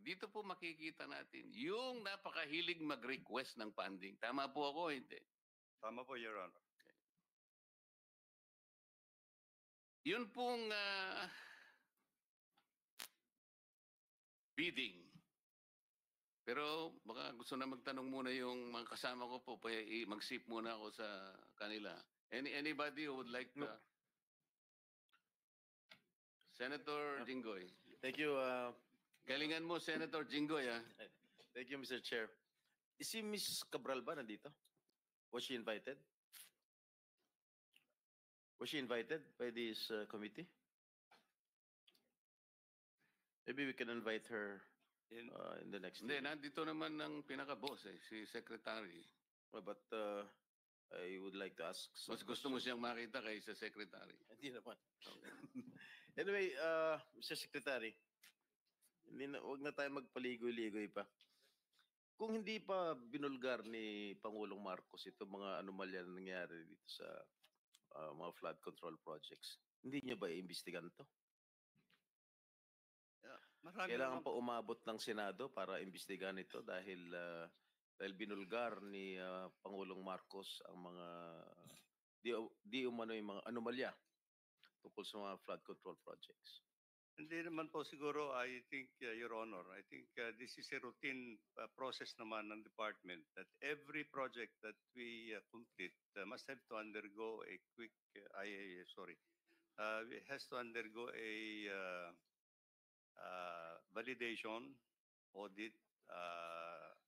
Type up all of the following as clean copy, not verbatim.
dito po makikita natin yung napakahilig mag-request ng funding. Tama po ako, hindi? Tama po, Your Honor. Yun pong bidding. Pero baka gusto na magtanong muna yung mga kasama ko po, mag-sip muna ako sa kanila. Anybody who would like to? Senator Jinggoy. Thank you. Galingan mo, Senator Jinggoy. Thank you, Mr. Chair. Is si Ms. Cabral ba nandito? Was she invited? Was she invited by this committee? Maybe we can invite her in the next. Hindi, nandito naman ng pinaka-boss, si Secretary. Well, but I would like to ask. Mas gusto mo siyang makita kaysa Secretary. Hindi naman. Anyway, Mr. Secretary, wag na tayo magpaligoy-ligoy pa. Kung hindi pa binulgar ni Pangulong Marcos ito mga anomalya na nangyari dito sa mga flood control projects, hindi niya ba iimbestigan to? Kailangan pa umabot ng Senado para imbestigan ito dahil binulgar ni Pangulong Marcos ang mga di umano yung mga anomalya tungkol sa mga flood control projects. Hindi naman po siguro, I think, Your Honor, I think this is a routine process naman ng department that every project that we complete must have to undergo a quick, it has to undergo a validation audit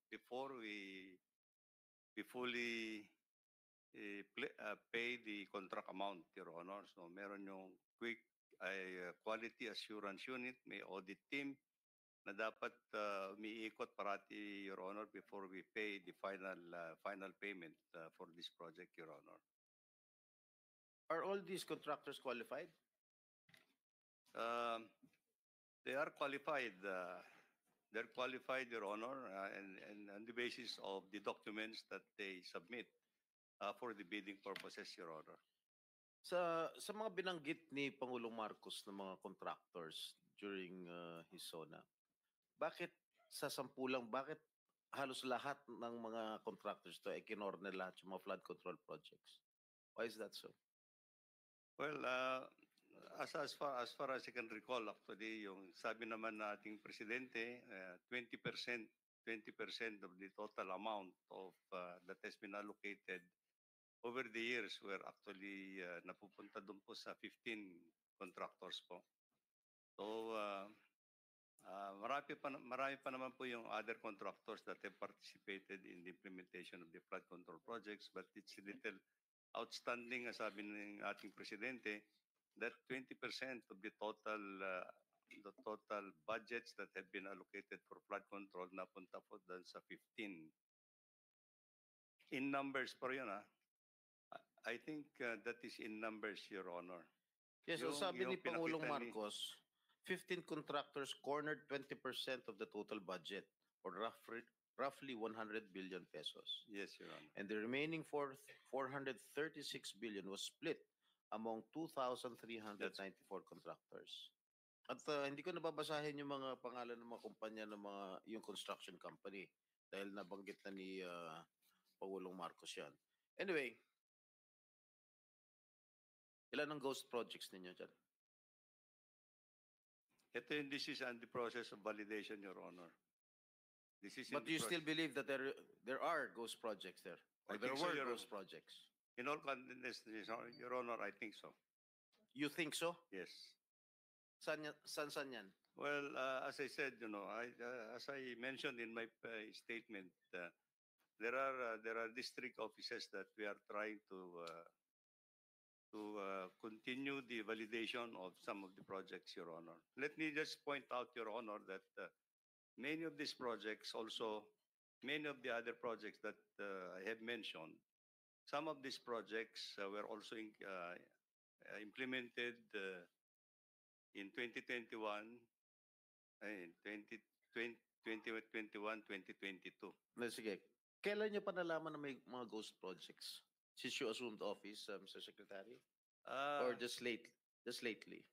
before we fully pay the contract amount, Your Honor. So meron yung quick quality assurance unit, may audit team na dapat umiikot parati, Your Honor, before we pay the final payment for this project, Your Honor. Are all these contractors qualified? They are qualified. They're qualified, Your Honor, and on the basis of the documents that they submit for the bidding purposes, Your Honor. Sa mga binanggit ni Pangulong Marcos ng mga contractors during his SONA, bakit sa sampulang, bakit halos lahat ng mga contractors to ay kinorner lahat yung mga flood control projects? Why is that so? Well, as far as I can recall, actually, yung sabi naman na ating presidente, 20% of the total amount of that has been allocated over the years were actually napupunta doon po sa 15 contractors po. So, marami pa naman po yung other contractors that have participated in the implementation of the flood control projects, but it's a little outstanding, as sabi ng ating presidente, that 20% of the total budgets that have been allocated for flood control napunta po doon sa 15. In numbers po yun, I think that is in numbers, Your Honor. Yes, so sabi ni Pangulong Marcos, 15 contractors cornered 20% of the total budget, or roughly 100 billion pesos. Yes, Your Honor. And the remaining 436 billion was split among 2,394 contractors. At hindi ko nababasahin yung mga pangalan ng mga kumpanya ng yung construction company dahil nabanggit na ni Pangulong Marcos yan. Anyway, ilan ang ghost projects ninyo dyan? This is on the process of validation, Your Honor. But you still believe that there are ghost projects there? Or there were ghost projects? In all confidence, Your Honor, I think so. You think so? Yes. San yan? Well, as I said, as I mentioned in my statement, there are district offices that we are trying to continue the validation of some of the projects, Your Honor. Let me just point out, Your Honor, that many of these projects also, many of the other projects that I have mentioned, some of these projects were also implemented in 2021, 2022. Sige. Kailan nyo pa nalaman na may mga ghost projects? Since you assumed office, Mr. Secretary? Or just lately?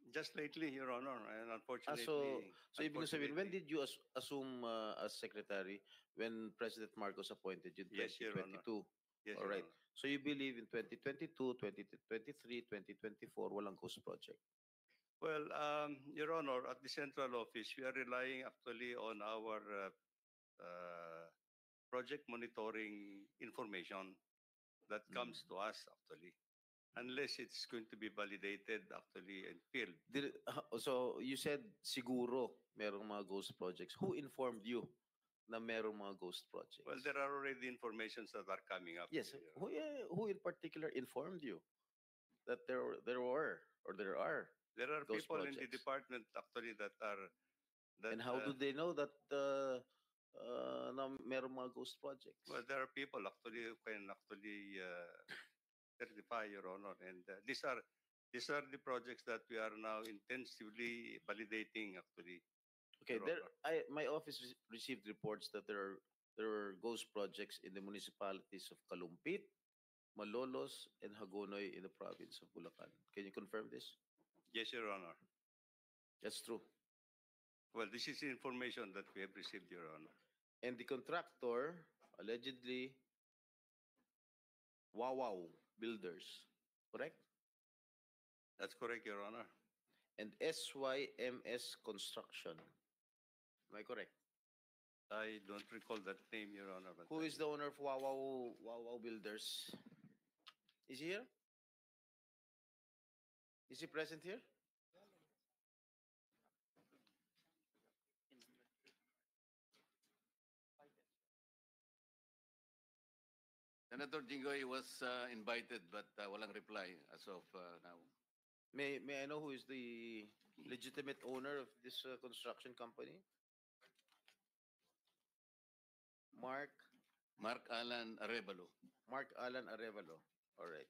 Just lately, Your Honor, and unfortunately. So ibig sabihin, when unfortunately- did you assume as secretary when President Marcos appointed you in Yes, Your Honor. 2022? Yes, All Your right. Honor. So you believe in 2022, 2023, 2024, walang ghost project? Well, Your Honor, at the central office, we are relying actually on our project monitoring information that comes to us actually, unless it's going to be validated actually in field. So you said siguro merong mga ghost projects. Who informed you na merong mga ghost projects? Well, there are already informations that are coming up. Yes. Your Honor. Who in particular informed you that there were or there are? There are Those people in the projects. department actually that are that. And how do they know that na merong mga ghost projects? Well, there are people actually who can actually certify, Your Honor, and these are the projects that we are now intensively validating actually. Okay, Your there Honor. my office received reports that there were ghost projects in the municipalities of Kalumpit, Malolos, and Hagonoy in the province of Bulacan. Can you confirm this? Yes, Your Honor. That's true. Well, this is information that we have received, Your Honor. And the contractor allegedly Wawaw Builders, correct? That's correct, Your Honor. And SYMS Construction. Am I correct? I don't recall that name, Your Honor. But Who is the owner of Wawaw Builders? Is he here? Is he present here? Senator Jinggoy was invited but walang reply as of now. May I know who is the legitimate owner of this construction company? Mark Mark Alan Arevalo. Alan Arevalo. All right.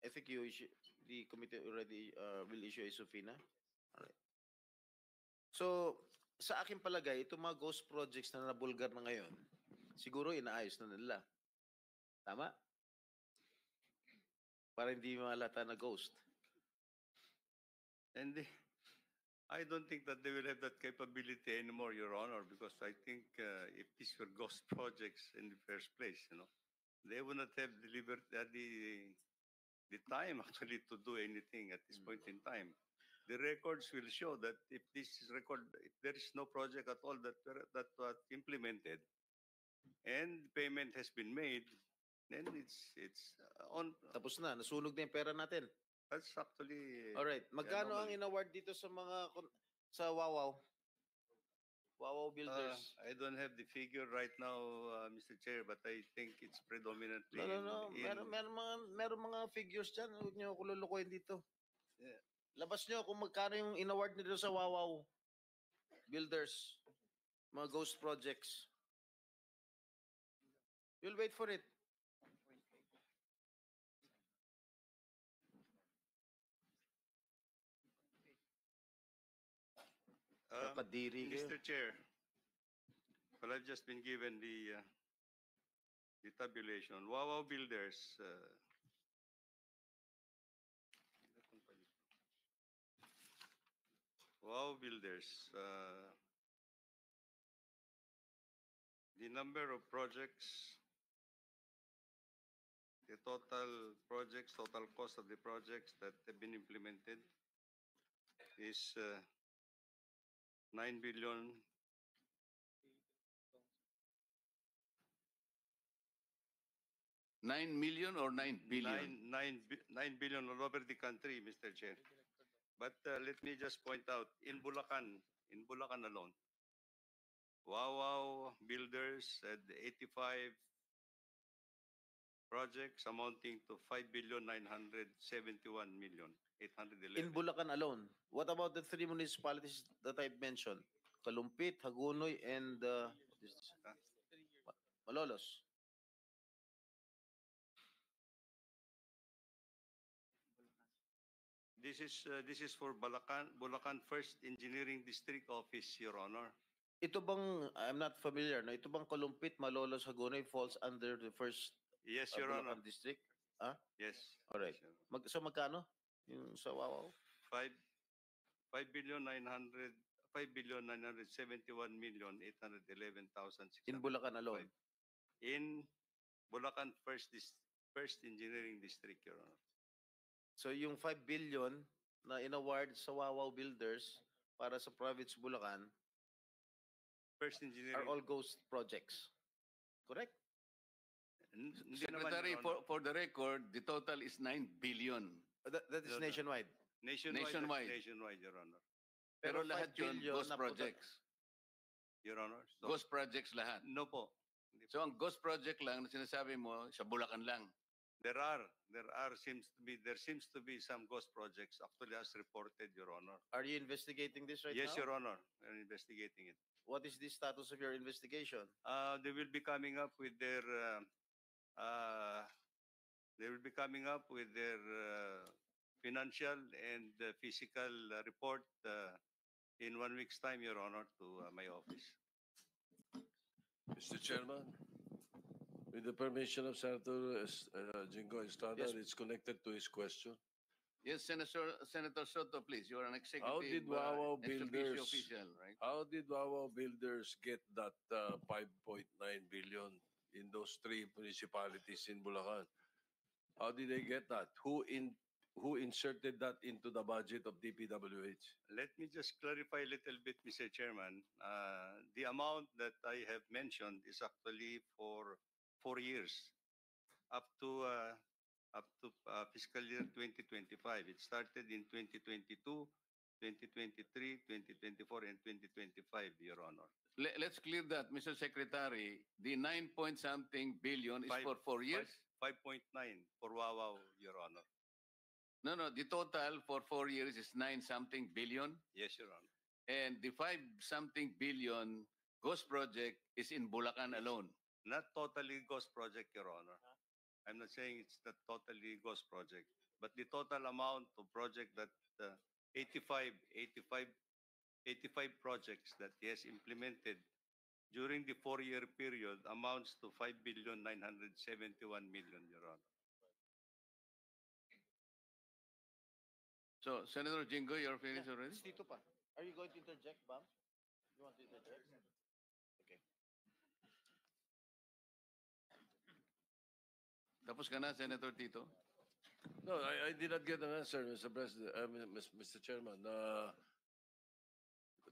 I think the committee already will issue a subpoena. All right. So, sa akin palagay, itong mga ghost projects na nabulgar na ngayon, siguro inaayos na nila. Tama? Para hindi malata na ghost. And I don't think that they will have that capability anymore, Your Honor, because I think if these were ghost projects in the first place, they would not have delivered the time actually to do anything at this point in time. The records will show that if there is no project at all that was implemented, and payment has been made, then it's on. Tapos na, nasunog na yung pera natin. That's actually. Alright, magkano ang anomaly. in-award dito sa sa Wawaw? Wawaw Builders. I don't have the figure right now, Mr. Chair, but I think it's predominantly. No. Meron mga figures dyan. Huwag niyo ako lulukuhin dito. Yeah. Labas niyo kung magkano yung in-award nila sa Wawaw Builders. Mga ghost projects. You'll wait for it. Kadiri kayo. Mr. Chair, well, I've just been given the tabulation. Wawaw Builders. Wawaw Builders. The number of projects, the total projects, total cost of the projects that have been implemented is 9 billion. 9 million or 9 billion? 9 billion all over the country, Mr. Chair. But let me just point out, in Bulacan alone, Wawaw Builders had 85 projects amounting to 5,971,811,000. In Bulacan alone. What about the three municipalities that I've mentioned? Kalumpit, Hagonoy, and Malolos. This is for Bulacan First Engineering District Office, Your Honor. Ito bang, I'm not familiar, no? Ito bang Kalumpit, Malolos, Hagonoy falls under the first Yes, Your Bulacan Honor. district? Yes. Alright. Yes, Your Honor. So magkano? Yung sa Wawaw? 5,971,811,605. In Bulacan alone. In Bulacan First Engineering District, Your Honor. So yung 5 billion na inaward sa Wawaw Builders para sa province Bulacan First are Engineering. all ghost projects. Correct? Hindi naman, Secretary, Your Honor. for the record, the total is 9 billion. That is No, no. nationwide. Nationwide. Nationwide, Your Honor. Pero 5 lahat yun, billion ghost na projects. Your Honor. So, Ghost projects lahat. no po. So ang ghost project lang na sinasabi mo, sa Bulacan lang. There seems to be some ghost projects actually as reported, Your Honor. Are you investigating this right Yes, now? Your Honor. We're investigating it. What is the status of your investigation? They will be coming up with their financial and physical report in 1 week's time, Your Honor, to my office. Mr. Chairman, with the permission of Senator Jingo Estrada, Yes. it's connected to his question. Yes, Senator Soto, please. You are an executive How did Wawaw ex officio Builders- official, right? How did Wawaw Builders get that 5.9 billion in those 3 municipalities in Bulacan? How did they get that? Who inserted that into the budget of DPWH? Let me just clarify a little bit, Mr. Chairman. The amount that I have mentioned is actually for 4 years, up to fiscal year 2025. It started in 2022, 2023, 2024, and 2025, Your Honor. Let's clear that, Mr. Secretary. The 9-point-something billion is Five- for 4 years? 5.9 for Wawaw, Your Honor. No, the total for 4 years is 9-something billion. Yes, Your Honor. And the 5-something billion ghost project is in Bulacan Yes. alone. Not totally ghost project, Your Honor. I'm not saying it's not totally ghost project, but the total amount of project that 85 projects that he has implemented during the 4-year period amounts to 5,971,000,000, Your Honor. So, Senator Jingo, you're finished already? Tito pa. Are you going to interject, Bam? You want to interject? Okay. Tapos ka na, Senator Tito? No, I did not get an answer, Mr. President, Mr. Chairman.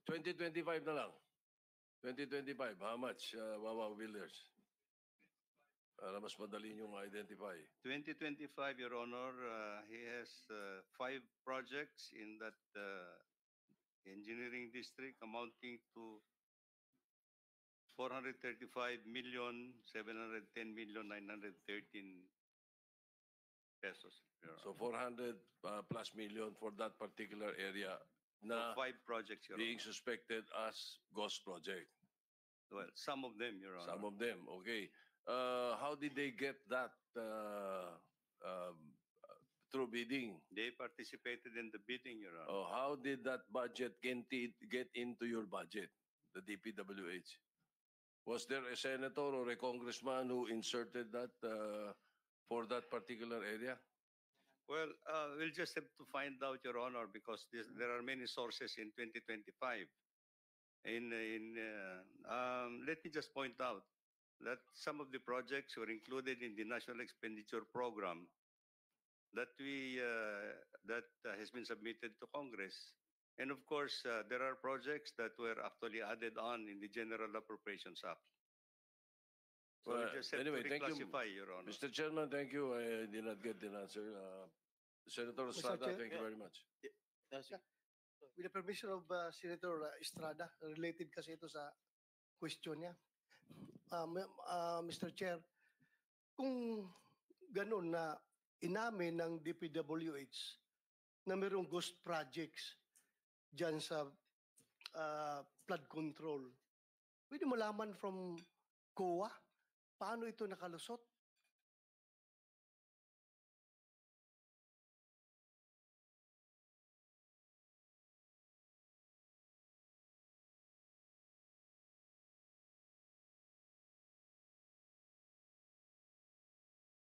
2025 na lang. 2025, how much, Wawaw Builders? Para mas madali nyo ma-identify. 2025, Your Honor, he has 5 projects in that engineering district amounting to 435,710,913 pesos. Your So Honor. 400 plus million for that particular area na For 5 projects, Your being Honor. suspected as ghost project. Well, some of them, Your Honor. Some of them, okay. How did they get that through bidding? They participated in the bidding, Your Honor. Oh, how did that budget get into your budget, the DPWH? Was there a senator or a congressman who inserted that for that particular area? Well, we'll just have to find out, Your Honor, because there are many sources in 2025. Let me just point out that some of the projects were included in the National Expenditure Program that has been submitted to Congress. And of course, there are projects that were actually added on in the General Appropriations Act. So we Well, just have anyway, to thank you, reclassify, Your Honor. Mr. Chairman, thank you. I did not get the answer. Senator Estrada, Chair, thank you yeah. very much. With the permission of Senator Estrada, related kasi ito sa question niya. Mr. Chair, kung ganun na inamin ng DPWH na mayroong ghost projects dyan sa flood control, pwede malaman from COA paano ito nakalusot?